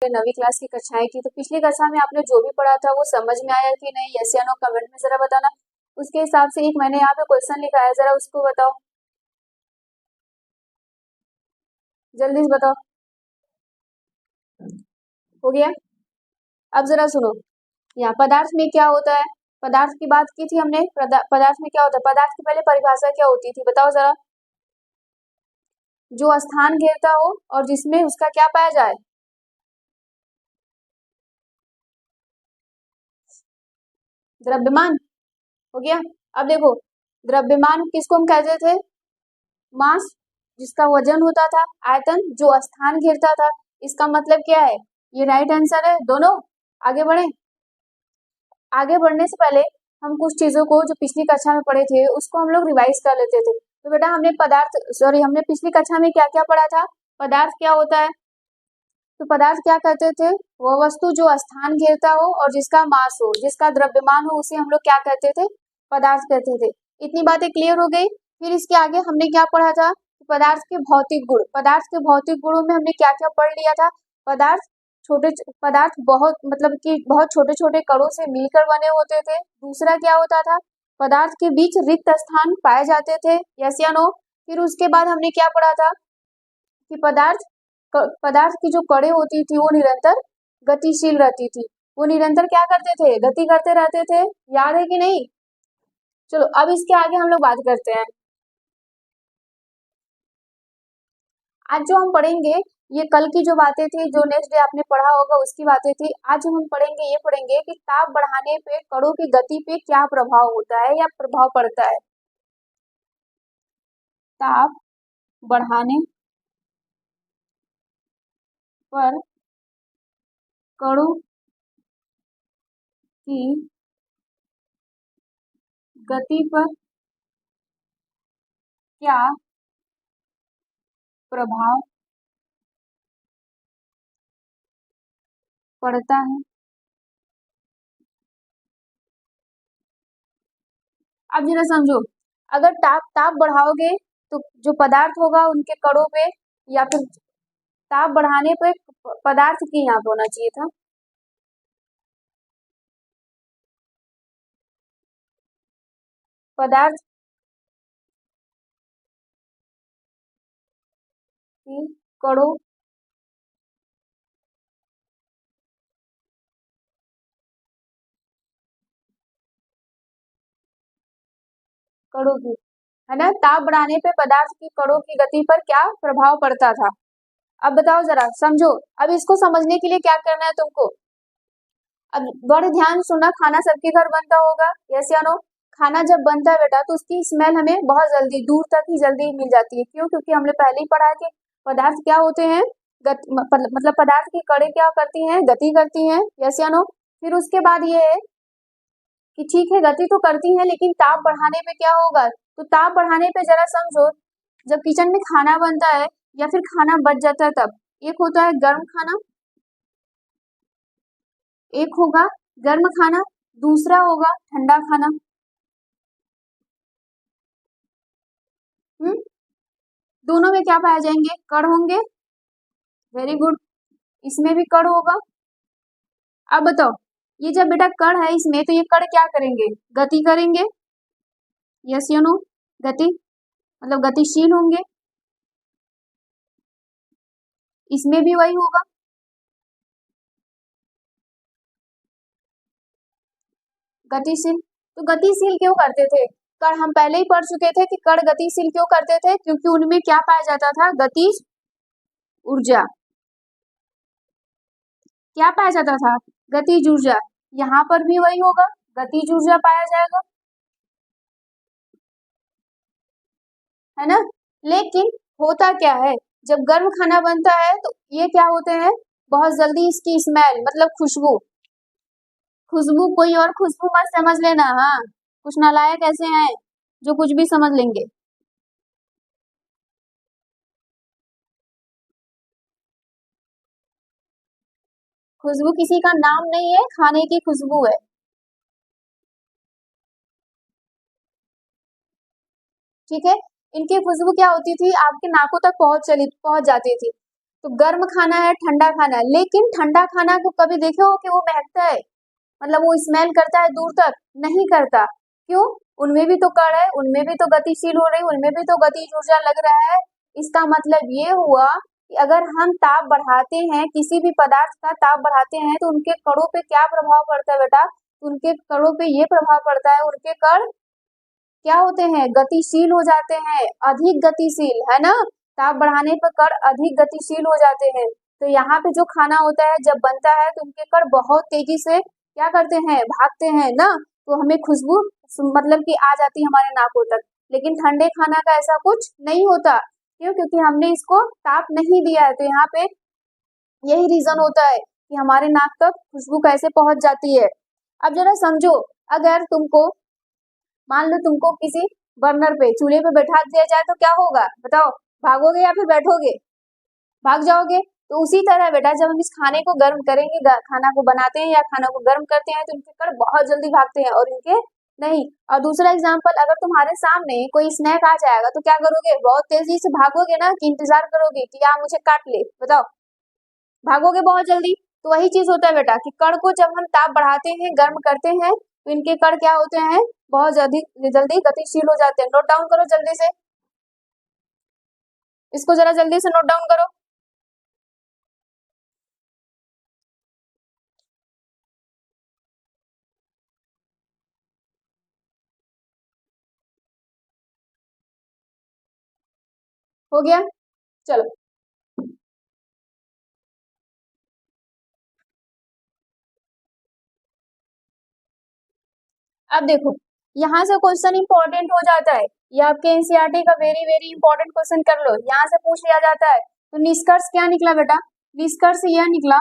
नवी class की कक्षाएं थी, तो पिछली कक्षा में आपने जो भी पढ़ा था वो समझ में आया कि नहीं? यस या नो कमेंट में जरा बताना। उसके हिसाब से एक मैंने यहाँ पे क्वेश्चन लिखा है, जरा उसको बताओ, जल्दी से बताओ। हो गया? अब जरा सुनो, यहाँ पदार्थ में क्या होता है, पदार्थ की बात की थी हमने। पदार्थ में क्या होता है, पदार्थ की पहले परिभाषा क्या होती थी बताओ जरा। जो स्थान घेरता हो और जिसमें उसका क्या पाया जाए, द्रव्यमान। हो गया? अब देखो, द्रव्यमान किसको हम कहते थे? मास, जिसका वजन होता था। आयतन, जो स्थान घेरता था। इसका मतलब क्या है? ये राइट आंसर है दोनों। आगे बढ़े। आगे बढ़ने से पहले हम कुछ चीजों को जो पिछली कक्षा में पढ़े थे उसको हम लोग रिवाइज कर लेते थे। तो बेटा हमने पिछली कक्षा में क्या क्या पढ़ा था? पदार्थ क्या होता है? तो पदार्थ क्या कहते थे? वह वस्तु जो स्थान घेरता हो और जिसका मास हो, जिसका द्रव्यमान हो, उसे हम लोग क्या कहते थे? पदार्थ कहते थे। इतनी बातें क्लियर हो गई। फिर इसके आगे हमने क्या पढ़ा था? पदार्थ के भौतिक गुण। पदार्थ के भौतिक गुणों में हमने क्या क्या पढ़ लिया था? पदार्थ छोटे पदार्थ बहुत मतलब कि बहुत छोटे छोटे कणों से मिलकर बने होते थे। दूसरा क्या होता था? पदार्थ के बीच रिक्त स्थान पाए जाते थे। यस या नो? फिर उसके बाद हमने क्या पढ़ा था कि पदार्थ की जो कड़े होती थी वो निरंतर गतिशील रहती थी। वो निरंतर क्या करते थे? गति करते रहते थे। याद है कि नहीं? चलो अब इसके आगे हम लोग बात करते हैं। आज जो हम पढ़ेंगे ये कल की जो बातें थी, जो नेक्स्ट डे आपने पढ़ा होगा उसकी बातें थी। आज जो हम पढ़ेंगे ये पढ़ेंगे कि ताप बढ़ाने पे कणों की गति पे क्या प्रभाव होता है या प्रभाव पड़ता है। ताप बढ़ाने पर कणों की गति पर क्या प्रभाव पड़ता है। अब जरा समझो, अगर ताप ताप बढ़ाओगे तो जो पदार्थ होगा उनके कणों पे, या फिर ताप बढ़ाने पे पदार्थ की यहाँ पे होना चाहिए था, पदार्थ की कणों कणों की, है ना? ताप बढ़ाने पे पदार्थ की कणों की गति पर क्या प्रभाव पड़ता था। अब बताओ जरा समझो। अब इसको समझने के लिए क्या करना है तुमको? अब बड़े ध्यान सुनना। खाना सबके घर बनता होगा, यस या नो? खाना जब बनता है बेटा तो उसकी स्मेल हमें बहुत जल्दी, दूर तक ही जल्दी मिल जाती है। क्यों? क्योंकि हमने पहले ही पढ़ा है कि पदार्थ क्या होते हैं, मतलब पदार्थ की कड़े क्या करती हैं? गति करती हैं। यस या नो? फिर उसके बाद ये है कि ठीक है गति तो करती है, लेकिन ताप बढ़ाने पे क्या होगा? तो ताप बढ़ाने पे जरा समझो, जब किचन में खाना बनता है या फिर खाना बच जाता है तब एक होता है गर्म खाना, एक होगा गर्म खाना, दूसरा होगा ठंडा खाना। हम्म दोनों में क्या पाए जाएंगे? कण होंगे। Very good. इसमें भी कण होगा। अब बताओ, ये जब बेटा कण है इसमें, तो ये कण क्या करेंगे? गति करेंगे। Yes you know? गति मतलब गतिशील होंगे। इसमें भी वही होगा, गतिशील। तो गतिशील क्यों करते थे? कण हम पहले ही पढ़ चुके थे कि कण गतिशील क्यों करते थे, क्योंकि उनमें क्या पाया जाता था? गतिज ऊर्जा। क्या पाया जाता था? गतिज ऊर्जा। यहाँ पर भी वही होगा, गतिज ऊर्जा पाया जाएगा, है ना? लेकिन होता क्या है, जब गर्म खाना बनता है तो ये क्या होते हैं? बहुत जल्दी इसकी स्मेल मतलब खुशबू, खुशबू कोई और खुशबू मत समझ लेना। हाँ, कुछ नालायक ऐसे हैं जो कुछ भी समझ लेंगे। खुशबू किसी का नाम नहीं है, खाने की खुशबू है। ठीक है? इनकी खुशबू क्या होती थी? आपके नाकों तक पहुंच जाती थी। तो गर्म खाना है, ठंडा खाना है, लेकिन ठंडा खाना को कभी देखे हो कि वो महकता है, मतलब वो स्मेल करता है दूर तक? नहीं करता। क्यों? उनमें भी तो कण है, उनमें भी तो गतिशील हो रही, उनमें भी तो गतिज ऊर्जा लग रहा है। इसका मतलब ये हुआ कि अगर हम ताप बढ़ाते हैं, किसी भी पदार्थ का ताप बढ़ाते हैं, तो उनके कणों पे क्या प्रभाव पड़ता है बेटा? उनके कणों पे ये प्रभाव पड़ता है, उनके कण क्या होते हैं? गतिशील हो जाते हैं, अधिक गतिशील, है ना? ताप बढ़ाने पर कण अधिक गतिशील हो जाते हैं। तो यहाँ पे जो खाना होता है जब बनता है तो उनके कण बहुत तेजी से क्या करते हैं? भागते हैं ना, तो हमें खुशबू मतलब कि आ जाती है हमारे नाकों तक। लेकिन ठंडे खाना का ऐसा कुछ नहीं होता। क्यों? क्योंकि हमने इसको ताप नहीं दिया है। तो यहाँ पे यही रीजन होता है कि हमारे नाक तक खुशबू कैसे पहुंच जाती है। अब जरा समझो, अगर तुमको मान लो तुमको किसी बर्नर पे, चूल्हे पे बैठा दिया जाए तो क्या होगा? बताओ, भागोगे या फिर बैठोगे? भाग जाओगे। तो उसी तरह बेटा जब हम इस खाने को गर्म करेंगे, खाना को बनाते हैं या खाना को गर्म करते हैं, तो इनके कण बहुत जल्दी भागते हैं और इनके नहीं। और दूसरा एग्जाम्पल, अगर तुम्हारे सामने कोई स्नैक आ जाएगा तो क्या करोगे? बहुत तेजी से भागोगे ना, कि इंतजार करोगे कि या मुझे काट ले? बताओ, भागोगे बहुत जल्दी। तो वही चीज होता है बेटा कि कण को जब हम ताप बढ़ाते हैं, गर्म करते हैं, तो इनके कण क्या होते हैं? बहुत जल्दी गतिशील हो जाते हैं। नोट डाउन करो जल्दी से, इसको जरा जल्दी से नोट डाउन करो। हो गया? चलो, अब देखो, यहाँ से क्वेश्चन इंपॉर्टेंट हो जाता है। ये आपके एनसीईआरटी का वेरी वेरी इंपॉर्टेंट क्वेश्चन कर लो, यहाँ से पूछ लिया जाता है। तो निष्कर्ष क्या निकला बेटा? निष्कर्ष यह निकला,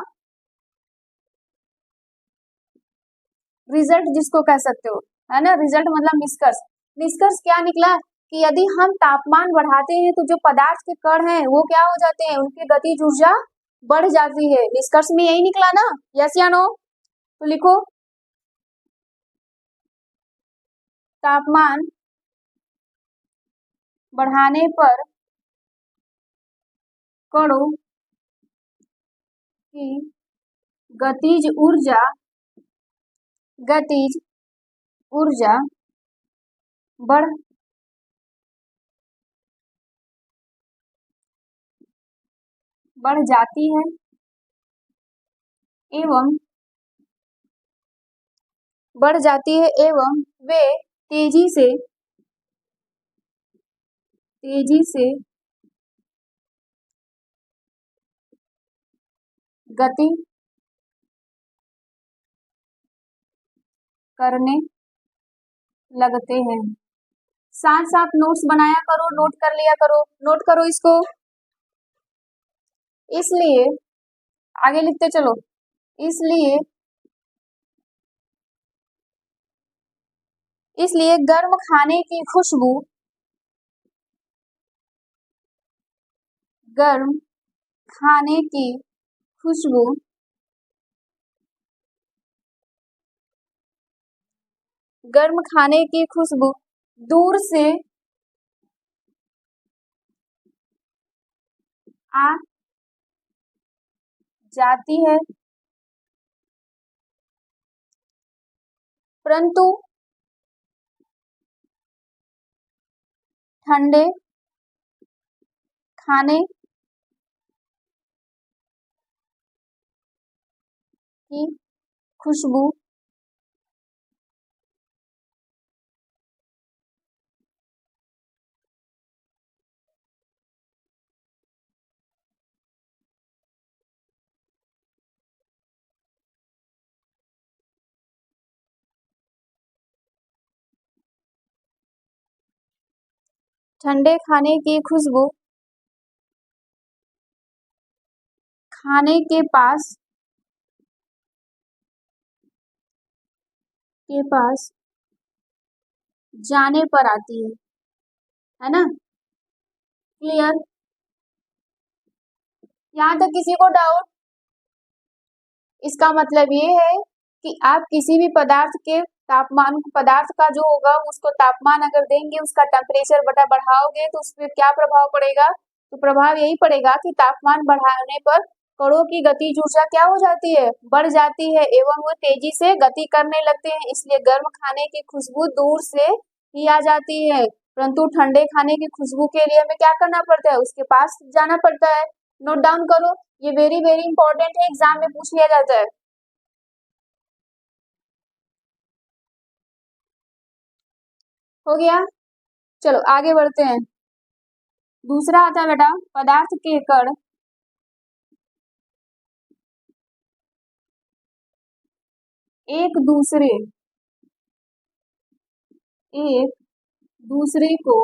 रिजल्ट जिसको कह सकते हो, है ना? रिजल्ट मतलब निष्कर्ष। निष्कर्ष क्या निकला कि यदि हम तापमान बढ़ाते हैं तो जो पदार्थ के कण हैं वो क्या हो जाते हैं? उनकी गतिज ऊर्जा बढ़ जाती है। निष्कर्ष में यही निकला ना? यस या नो? तो लिखो, तापमान बढ़ाने पर कणों की गतिज ऊर्जा बढ़ बढ़ जाती है एवं वे तेजी से गति करने लगते हैं। साथ साथ नोट्स बनाया करो, नोट कर लिया करो, नोट करो इसको। इसलिए आगे लिखते चलो, इसलिए गर्म खाने की खुशबू गर्म खाने की खुशबू गर्म खाने की खुशबू दूर से आ जाती है, परंतु ठंडे खाने की खुशबू ठंडे खाने की खुशबू खाने के पास जाने पर आती है ना? क्लियर? यहाँ तक किसी को डाउट? इसका मतलब ये है कि आप किसी भी पदार्थ के तापमान, पदार्थ का जो होगा उसको तापमान अगर देंगे, उसका टेम्परेचर बटा बढ़ाओगे तो उस पर क्या प्रभाव पड़ेगा? तो प्रभाव यही पड़ेगा कि तापमान बढ़ाने पर कणों की गतिज ऊर्जा क्या हो जाती है, बढ़ जाती है एवं वो तेजी से गति करने लगते हैं। इसलिए गर्म खाने की खुशबू दूर से ही आ जाती है, परंतु ठंडे खाने की खुशबू के लिए हमें क्या करना पड़ता है, उसके पास जाना पड़ता है। नोट डाउन करो, ये वेरी वेरी इंपॉर्टेंट है, एग्जाम में पूछ लिया जाता है। हो गया, चलो आगे बढ़ते हैं। दूसरा आता है बेटा, पदार्थ के कण एक दूसरे को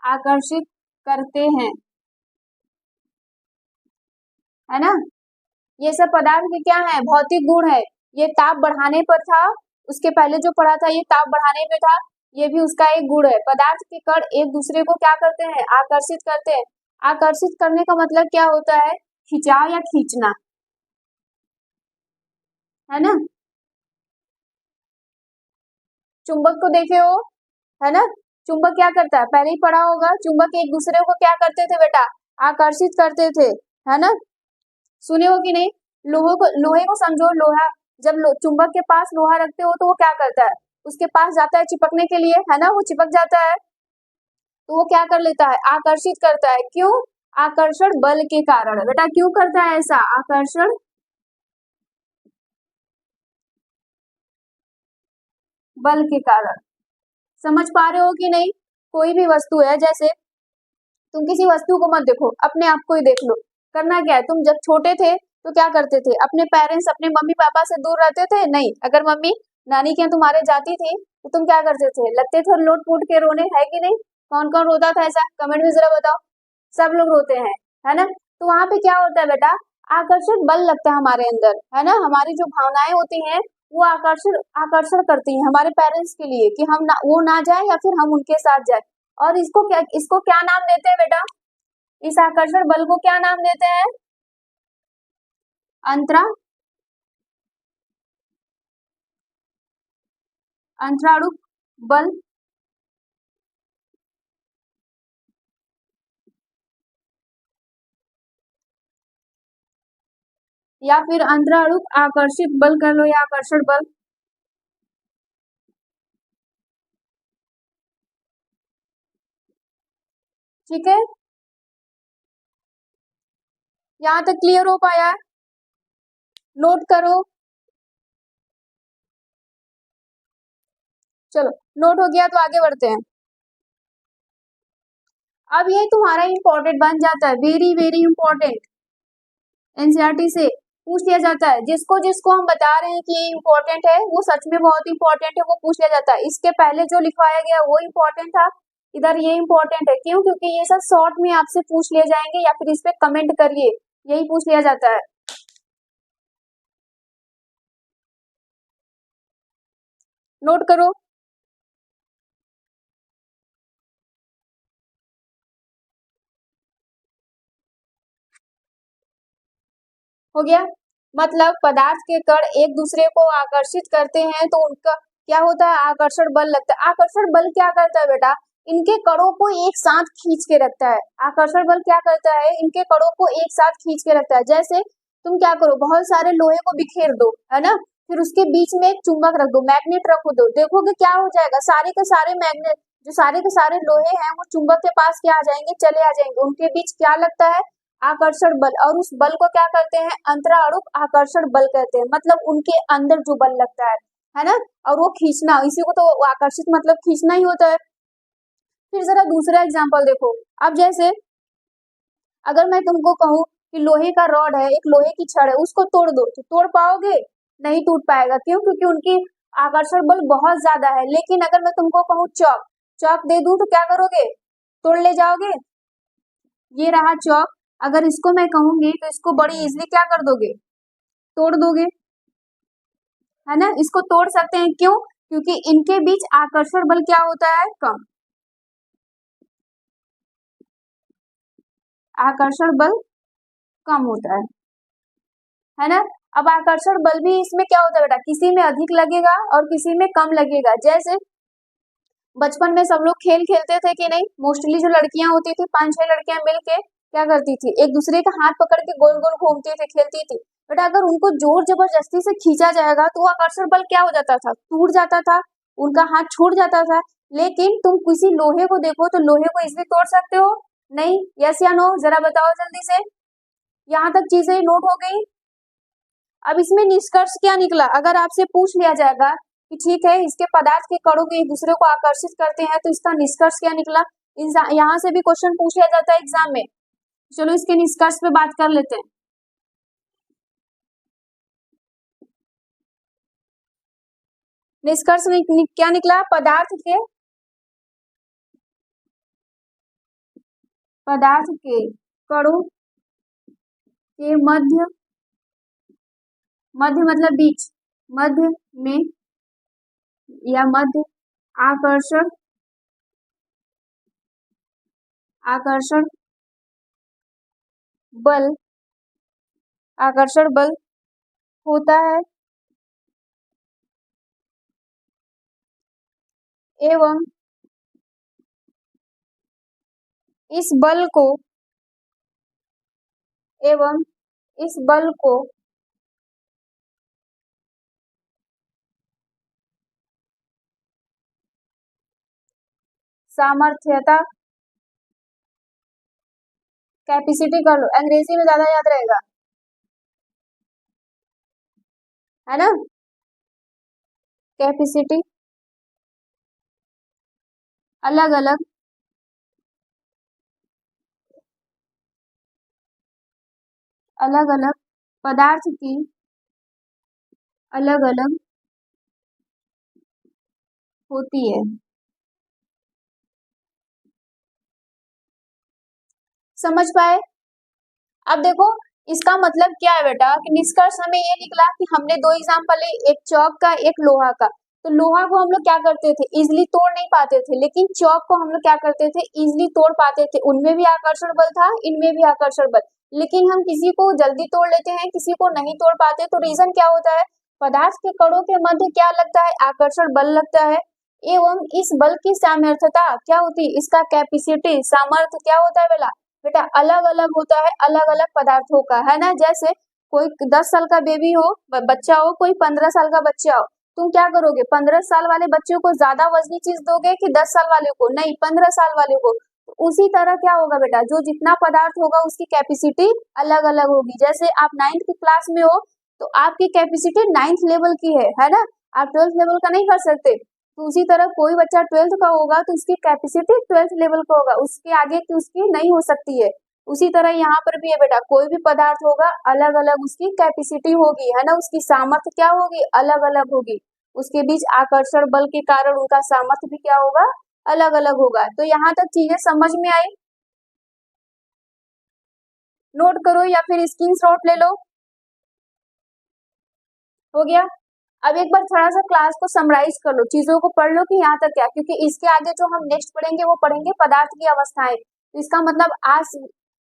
आकर्षित करते हैं, है ना। ये सब पदार्थ के क्या है, भौतिक गुण है। ये ताप बढ़ाने पर था, उसके पहले जो पढ़ा था ये ताप बढ़ाने पे था, ये भी उसका एक गुण है। पदार्थ के कण एक दूसरे को क्या करते हैं, आकर्षित करते हैं। आकर्षित करने का मतलब क्या होता है, खिंचाव या खींचना, है ना। चुंबक को देखे हो, है ना। चुंबक क्या करता है, पहले ही पढ़ा होगा, चुंबक एक दूसरे को क्या करते थे बेटा, आकर्षित करते थे, है ना। सुने हो कि नहीं। लोहे को समझो, लोहा जब चुंबक के पास लोहा रखते हो तो वो क्या करता है, उसके पास जाता है चिपकने के लिए, है ना, वो चिपक जाता है, तो वो क्या कर लेता है, आकर्षित करता है। क्यों, आकर्षण बल के कारण। बेटा क्यों करता है ऐसा, आकर्षण बल के कारण। समझ पा रहे हो कि नहीं। कोई भी वस्तु है, जैसे तुम किसी वस्तु को मत देखो, अपने आप को ही देख लो। करना क्या है, तुम जब छोटे थे तो क्या करते थे, अपने पेरेंट्स अपने मम्मी पापा से दूर रहते थे, नहीं। अगर मम्मी नानी के यहाँ तुम्हारे जाती थी तो तुम क्या करते थे, लगते थे लोट पोट के रोने, है कि नहीं। कौन कौन रोता था ऐसा, कमेंट में जरा बताओ। सब लोग रोते हैं, है ना। तो वहां पे क्या होता है बेटा, आकर्षक बल लगता है हमारे अंदर, है ना। हमारी जो भावनाएं होती हैं वो आकर्षण आकर्षण करती हैं हमारे पेरेंट्स के लिए, कि हम ना वो ना जाए या फिर हम उनके साथ जाए। और इसको क्या नाम देते हैं बेटा, इस आकर्षण बल को क्या नाम देते हैं, अंतरा अंतराणुक बल, या फिर अंतराणुक आकर्षित बल कर लो, या आकर्षण बल। ठीक है, यहां तक क्लियर हो पाया है, नोट करो। चलो नोट हो गया तो आगे बढ़ते हैं। अब ये तुम्हारा इंपॉर्टेंट बन जाता है, वेरी वेरी इंपॉर्टेंट, एनसीईआरटी से पूछ लिया जाता है। जिसको जिसको हम बता रहे हैं कि ये इंपॉर्टेंट है, वो सच में बहुत इंपॉर्टेंट है, वो पूछ लिया जाता है। इसके पहले जो लिखवाया गया वो इंपॉर्टेंट था, इधर ये इंपॉर्टेंट है। क्यों, क्योंकि ये सब शॉर्ट में आपसे पूछ लिए जाएंगे, या फिर इस पे कमेंट करिए, यही पूछ लिया जाता है। नोट करो। हो गया, मतलब पदार्थ के कण एक दूसरे को आकर्षित करते हैं तो उनका क्या होता है, आकर्षण बल लगता है। आकर्षण बल क्या करता है बेटा, इनके कणों को एक साथ खींच के रखता है। आकर्षण बल क्या करता है, इनके कणों को एक साथ खींच के रखता है। जैसे तुम क्या करो, बहुत सारे लोहे को बिखेर दो, है ना, फिर उसके बीच में एक चुंबक रख दो, मैग्नेट रख दो, देखोगे क्या हो जाएगा, सारे के सारे मैग्नेट, जो सारे के सारे लोहे हैं वो चुंबक के पास क्या आ जाएंगे, चले आ जाएंगे। उनके बीच क्या लगता है, आकर्षण बल, और उस बल को क्या करते हैं, अंतराणुक आकर्षण बल कहते हैं। मतलब उनके अंदर जो बल लगता है ना, और वो खींचना, इसी को तो आकर्षित मतलब खींचना ही होता है। फिर जरा दूसरा एग्जांपल देखो। अब जैसे अगर मैं तुमको कहूँ कि लोहे का रॉड है, एक लोहे की छड़ है, उसको तोड़ दो, तो तोड़ पाओगे, नहीं टूट पाएगा। क्यों, क्योंकि उनकी आकर्षण बल बहुत ज्यादा है। लेकिन अगर मैं तुमको कहूँ चौक, चौक दे दूं तो क्या करोगे, तोड़ ले जाओगे। ये रहा चौक, अगर इसको मैं कहूंगी तो इसको बड़ी इजीली क्या कर दोगे, तोड़ दोगे, है ना। इसको तोड़ सकते हैं, क्यों, क्योंकि इनके बीच आकर्षण बल क्या होता है, कम। आकर्षण बल कम होता है ना। अब आकर्षण बल भी इसमें क्या होता है बेटा, किसी में अधिक लगेगा और किसी में कम लगेगा। जैसे बचपन में सब लोग खेल खेलते थे कि नहीं? मोस्टली जो लड़कियां होती थी 5-6 लड़कियां मिलके क्या करती थी, एक दूसरे का हाथ पकड़ के गोल गोल घूमती थी, खेलती थी। बट अगर उनको जोर जबरदस्ती से खींचा जाएगा तो वो आकर्षण बल क्या हो जाता था, टूट जाता था, उनका हाथ छूट जाता था। लेकिन तुम किसी लोहे को देखो तो लोहे को इजीली तोड़ सकते हो? नहीं। यस या नो, जरा बताओ जल्दी से। यहाँ तक चीजें नोट हो गई। अब इसमें निष्कर्ष क्या निकला? अगर आपसे पूछ लिया जाएगा कि ठीक है इसके पदार्थ के कणों के एक दूसरे को आकर्षित करते हैं, तो इसका निष्कर्ष क्या निकला? यहाँ से भी क्वेश्चन पूछ लिया जाता है एग्जाम में। चलो इसके निष्कर्ष पे बात कर लेते हैं। निष्कर्ष क्या निकला? पदार्थ के कणों के मध्य मतलब बीच, मध्य में या मध्य आकर्षण बल होता है एवं इस बल को सामर्थ्यता, कैपेसिटी कर लो, अंग्रेजी में ज्यादा याद रहेगा, है ना? कैपेसिटी अलग अलग पदार्थ की अलग अलग होती है। समझ पाए? अब देखो इसका मतलब क्या है बेटा कि निष्कर्ष हमें ये निकला कि हमने दो एग्जाम्पल ली, एक चौक का एक लोहा का। तो लोहा को हम लोग क्या करते थे, इजिली तोड़ नहीं पाते थे, लेकिन चौक को हम लोग क्या करते थे, इजिली तोड़ पाते थे। उनमें भी आकर्षण बल था, इनमें भी आकर्षण बल। लेकिन हम किसी को जल्दी तोड़ लेते हैं, किसी को नहीं तोड़ पाते। तो रीजन क्या होता है? पदार्थ के कणों के मध्य क्या लगता है? आकर्षण बल लगता है। एवं इस बल की सामर्थ्यता क्या होती है? इसका कैपेसिटी, सामर्थ्य क्या होता है बेटा अलग अलग होता है, अलग अलग पदार्थों का, है ना? जैसे कोई 10 साल का बेबी हो, बच्चा हो, कोई 15 साल का बच्चा हो, तुम क्या करोगे? 15 साल वाले बच्चे को ज्यादा वजनी चीज दोगे कि 10 साल वाले को? नहीं, 15 साल वाले को। तो उसी तरह क्या होगा बेटा, जो जितना पदार्थ होगा उसकी कैपेसिटी अलग अलग होगी। जैसे आप 9th की क्लास में हो तो आपकी कैपेसिटी 9th लेवल की है ना? आप 12th लेवल का नहीं कर सकते। तो उसी तरह कोई बच्चा 12th का होगा तो उसकी कैपेसिटी 12th लेवल का होगा, उसके आगे की उसकी नहीं हो सकती है। उसी तरह यहाँ पर भी है बेटा, कोई भी पदार्थ होगा अलग अलग उसकी कैपेसिटी होगी, है ना? उसकी सामर्थ्य क्या होगी? अलग अलग होगी। उसके बीच आकर्षण बल के कारण उनका सामर्थ्य भी क्या होगा? अलग अलग होगा। तो यहाँ तक चीजें समझ में आई? नोट करो या फिर स्क्रीनशॉट ले लो। हो गया? अब एक बार थोड़ा सा क्लास को समराइज कर लो, चीजों को पढ़ लो कि यहाँ तक क्या, क्योंकि इसके आगे जो हम नेक्स्ट पढ़ेंगे वो पढ़ेंगे पदार्थ की अवस्थाएं। तो इसका मतलब आज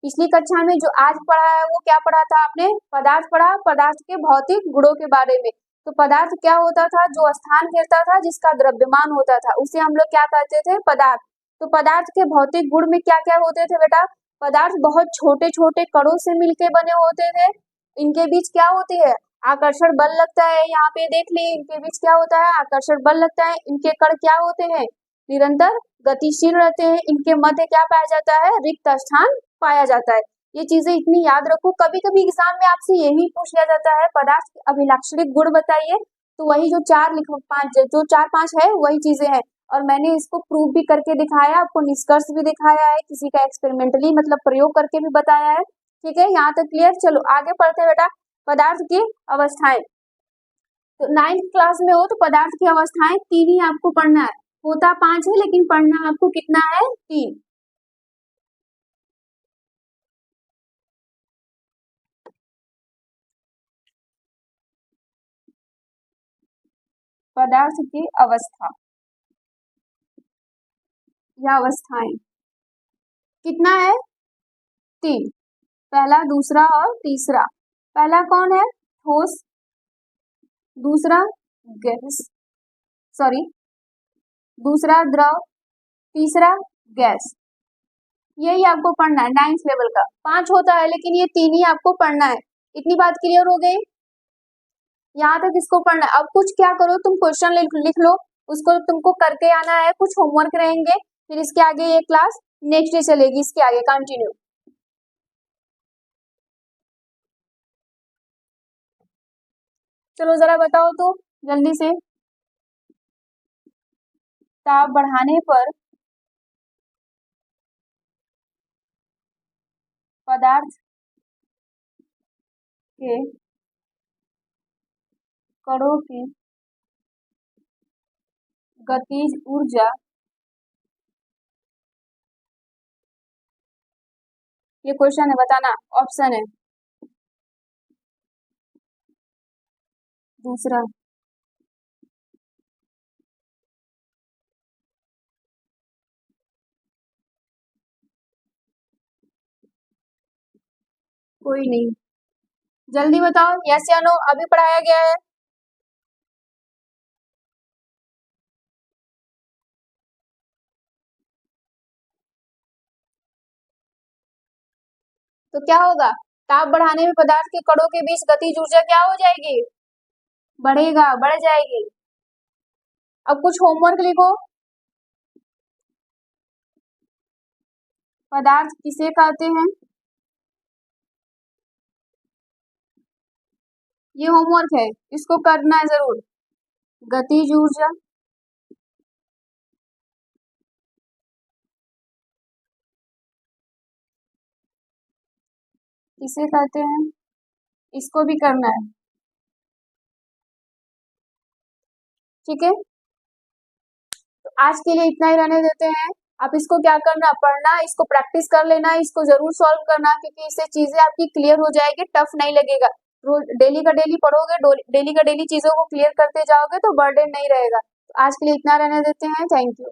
पिछली कक्षा में जो आज पढ़ा है वो क्या पढ़ा था आपने? पदार्थ पढ़ा, पदार्थ के भौतिक गुणों के बारे में। तो पदार्थ क्या होता था? जो स्थान घेरता था, जिसका द्रव्यमान होता था, उसे हम लोग क्या कहते थे? पदार्थ। तो पदार्थ के भौतिक गुण में क्या क्या होते थे बेटा? पदार्थ बहुत छोटे छोटे कणों से मिलके बने होते थे। इनके बीच क्या होती है? आकर्षण बल लगता है। यहाँ पे देख ली, इनके बीच क्या होता है? आकर्षण बल लगता है। इनके कण क्या होते हैं? निरंतर गतिशील रहते हैं। इनके मध्य क्या पाया जाता है? रिक्त स्थान पाया जाता है। ये चीजें इतनी याद रखो। कभी कभी एग्जाम में आपसे यही पूछ लिया जाता है, पदार्थ के अभिलाक्षणिक गुण बताइए। तो वही जो 4-5 है वही चीजें हैं। और मैंने इसको प्रूव भी करके दिखाया, आपको निष्कर्ष भी दिखाया है, किसी का एक्सपेरिमेंटली मतलब प्रयोग करके भी बताया है। ठीक है, यहाँ तक क्लियर? चलो आगे पढ़ते हैं बेटा। पदार्थ की अवस्थाएं। तो 9th क्लास में हो तो पदार्थ की अवस्थाएं 3 ही आपको पढ़ना है। होता 5 है लेकिन पढ़ना आपको कितना है? 3। पदार्थ की अवस्था या अवस्थाएं कितना है? 3। पहला, दूसरा और तीसरा। पहला कौन है? ठोस। दूसरा गैस, सॉरी दूसरा द्रव, तीसरा गैस। यही आपको पढ़ना है 9th लेवल का। 5 होता है लेकिन ये 3 ही आपको पढ़ना है। इतनी बात क्लियर हो गई? यहाँ तक इसको पढ़ना है। अब कुछ क्या करो, तुम क्वेश्चन लिख लो, उसको तुमको करके आना है, कुछ होमवर्क रहेंगे, फिर इसके आगे ये क्लास नेक्स्ट डे चलेगी, इसके आगे कंटिन्यू। चलो जरा बताओ तो जल्दी से। ताप बढ़ाने पर पदार्थ के कणों की गतिज ऊर्जा, ये क्वेश्चन है, बताना। ऑप्शन है दूसरा, कोई नहीं, जल्दी बताओ यस या नो, अभी पढ़ाया गया है। तो क्या होगा, ताप बढ़ाने में पदार्थ के कणों के बीच गतिज ऊर्जा क्या हो जाएगी, बढ़ेगा, बढ़ जाएगी। अब कुछ होमवर्क लिखो। पदार्थ किसे कहते हैं, ये होमवर्क है, इसको करना है जरूर। गतिज ऊर्जा किसे कहते हैं, इसको भी करना है, ठीक है। तो आज के लिए इतना ही रहने देते हैं। आप इसको क्या करना, पढ़ना, इसको प्रैक्टिस कर लेना, इसको जरूर सॉल्व करना, क्योंकि इससे चीजें आपकी क्लियर हो जाएगी, टफ नहीं लगेगा। रोज डेली का डेली पढ़ोगे, डेली का डेली चीजों को क्लियर करते जाओगे तो बर्डन नहीं रहेगा। तो आज के लिए इतना रहने देते हैं, थैंक यू।